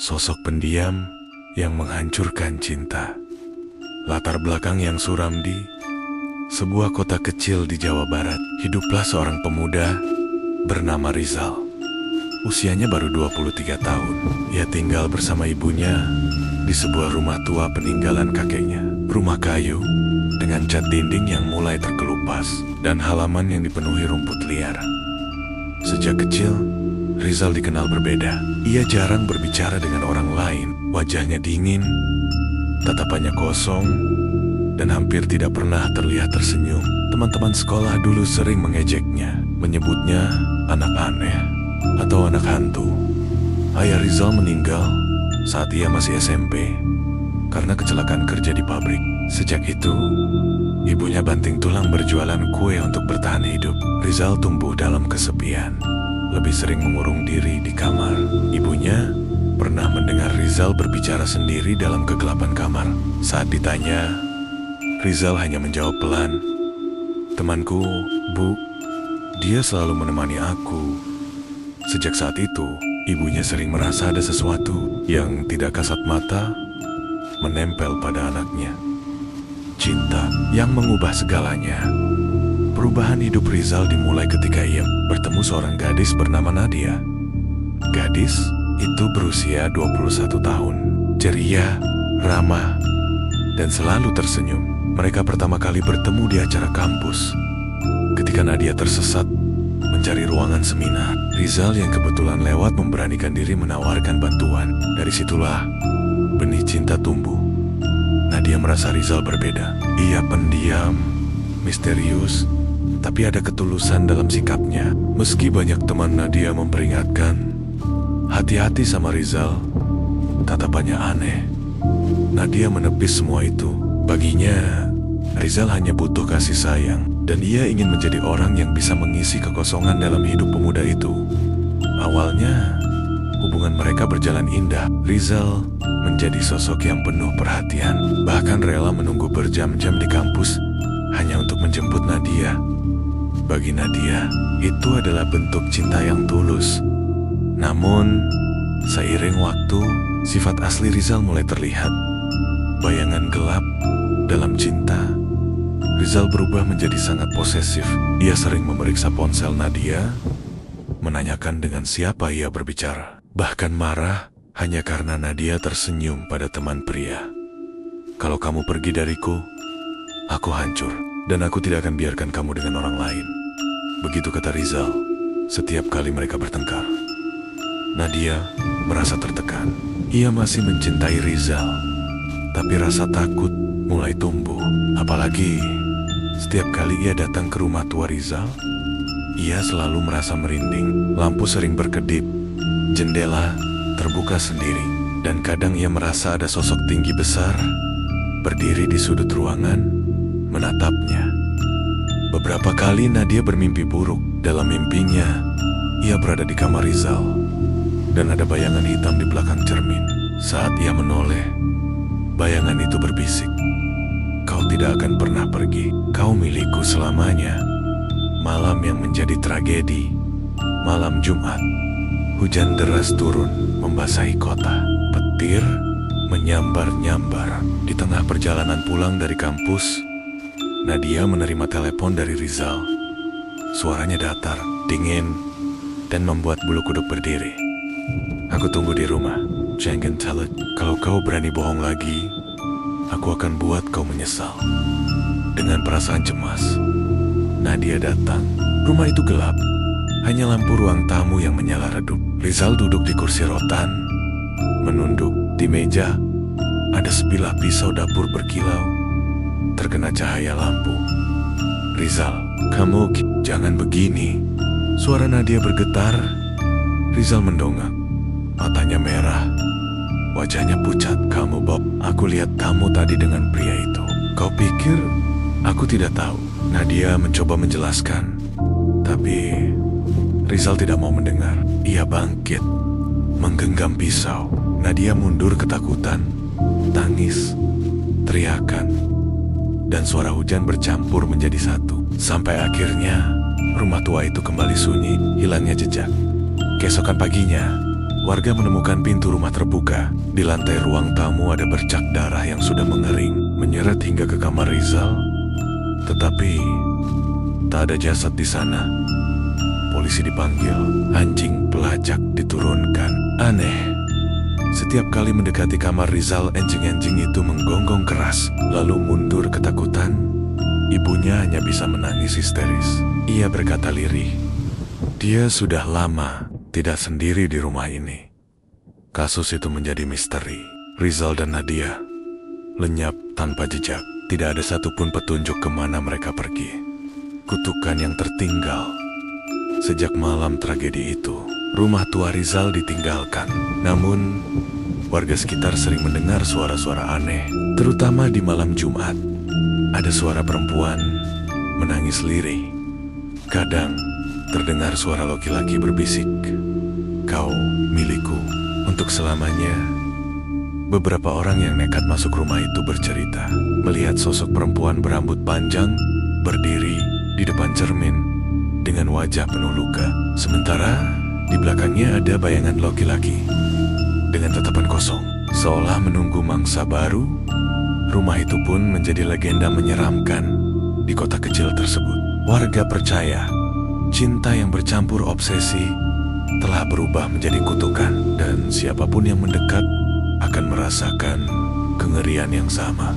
Sosok pendiam yang menghancurkan cinta. Latar belakang yang suram di sebuah kota kecil di Jawa Barat. Hiduplah seorang pemuda bernama Rizal. Usianya baru 23 tahun. Ia tinggal bersama ibunya di sebuah rumah tua peninggalan kakeknya. Rumah kayu dengan cat dinding yang mulai terkelupas dan halaman yang dipenuhi rumput liar. Sejak kecil, Rizal dikenal berbeda. Ia jarang berbicara dengan orang lain. Wajahnya dingin, tatapannya kosong, dan hampir tidak pernah terlihat tersenyum. Teman-teman sekolah dulu sering mengejeknya, menyebutnya anak aneh atau anak hantu. Ayah Rizal meninggal saat ia masih SMP karena kecelakaan kerja di pabrik. Sejak itu, ibunya banting tulang berjualan kue untuk bertahan hidup. Rizal tumbuh dalam kesepian, lebih sering mengurung diri di kamar. Ibunya pernah mendengar Rizal berbicara sendiri dalam kegelapan kamar. Saat ditanya, Rizal hanya menjawab pelan, "Temanku, Bu, dia selalu menemani aku." Sejak saat itu, ibunya sering merasa ada sesuatu yang tidak kasat mata menempel pada anaknya. Cinta yang mengubah segalanya. Perubahan hidup Rizal dimulai ketika ia bertemu seorang gadis bernama Nadia. Gadis itu berusia 21 tahun, ceria, ramah, dan selalu tersenyum. Mereka pertama kali bertemu di acara kampus. Ketika Nadia tersesat mencari ruangan seminar, Rizal yang kebetulan lewat memberanikan diri menawarkan bantuan. Dari situlah benih cinta tumbuh. Nadia merasa Rizal berbeda. Ia pendiam, misterius, tapi ada ketulusan dalam sikapnya. Meski banyak teman Nadia memperingatkan, hati-hati sama Rizal, tatapannya aneh. Nadia menepis semua itu. Baginya, Rizal hanya butuh kasih sayang, dan ia ingin menjadi orang yang bisa mengisi kekosongan dalam hidup pemuda itu. Awalnya, hubungan mereka berjalan indah. Rizal menjadi sosok yang penuh perhatian, bahkan rela menunggu berjam-jam di kampus hanya untuk menjemput Nadia. Bagi Nadia, itu adalah bentuk cinta yang tulus. Namun, seiring waktu, sifat asli Rizal mulai terlihat. Bayangan gelap dalam cinta. Rizal berubah menjadi sangat posesif. Ia sering memeriksa ponsel Nadia, menanyakan dengan siapa ia berbicara. Bahkan marah hanya karena Nadia tersenyum pada teman pria. "Kalau kamu pergi dariku, aku hancur, dan aku tidak akan biarkan kamu dengan orang lain." Begitu kata Rizal setiap kali mereka bertengkar. Nadia merasa tertekan. Ia masih mencintai Rizal, tapi rasa takut mulai tumbuh. Apalagi setiap kali ia datang ke rumah tua Rizal, ia selalu merasa merinding. Lampu sering berkedip, jendela terbuka sendiri, dan kadang ia merasa ada sosok tinggi besar berdiri di sudut ruangan menatapnya. Beberapa kali Nadia bermimpi buruk. Dalam mimpinya, ia berada di kamar Rizal, dan ada bayangan hitam di belakang cermin. Saat ia menoleh, bayangan itu berbisik, "Kau tidak akan pernah pergi. Kau milikku selamanya." Malam yang menjadi tragedi. Malam Jumat. Hujan deras turun membasahi kota. Petir menyambar-nyambar. Di tengah perjalanan pulang dari kampus, Nadia menerima telepon dari Rizal. Suaranya datar, dingin, dan membuat bulu kuduk berdiri. "Aku tunggu di rumah. Jangan tell it. Kalau kau berani bohong lagi, aku akan buat kau menyesal." Dengan perasaan cemas, Nadia datang. Rumah itu gelap. Hanya lampu ruang tamu yang menyala redup. Rizal duduk di kursi rotan, menunduk. Di meja, ada sebilah pisau dapur berkilau, terkena cahaya lampu. "Rizal, kamu jangan begini." Suara Nadia bergetar. Rizal mendongak. Matanya merah, wajahnya pucat. "Kamu, Bob, aku lihat kamu tadi dengan pria itu. Kau pikir aku tidak tahu?" Nadia mencoba menjelaskan, tapi Rizal tidak mau mendengar. Ia bangkit, menggenggam pisau. Nadia mundur ketakutan, tangis, teriakan, dan suara hujan bercampur menjadi satu. Sampai akhirnya, rumah tua itu kembali sunyi, hilangnya jejak. Keesokan paginya, warga menemukan pintu rumah terbuka. Di lantai ruang tamu ada bercak darah yang sudah mengering, menyeret hingga ke kamar Rizal. Tetapi tak ada jasad di sana. Polisi dipanggil, anjing pelacak diturunkan. Aneh, setiap kali mendekati kamar Rizal, anjing-anjing itu menggonggong keras, lalu mundur ketakutan. Ibunya hanya bisa menangis histeris. Ia berkata lirih, dia sudah lama tidak sendiri di rumah ini. Kasus itu menjadi misteri. Rizal dan Nadia lenyap tanpa jejak. Tidak ada satupun petunjuk kemana mereka pergi. Kutukan yang tertinggal. Sejak malam tragedi itu, rumah tua Rizal ditinggalkan. Namun, warga sekitar sering mendengar suara-suara aneh, terutama di malam Jumat. Ada suara perempuan menangis lirih. Kadang terdengar suara laki-laki berbisik, "Kau milikku untuk selamanya." Beberapa orang yang nekat masuk rumah itu bercerita melihat sosok perempuan berambut panjang berdiri di depan cermin dengan wajah penuh luka. Sementara di belakangnya ada bayangan laki-laki dengan tatapan kosong, seolah menunggu mangsa baru. Rumah itu pun menjadi legenda menyeramkan di kota kecil tersebut. Warga percaya cinta yang bercampur obsesi telah berubah menjadi kutukan, dan siapapun yang mendekat akan merasakan kengerian yang sama.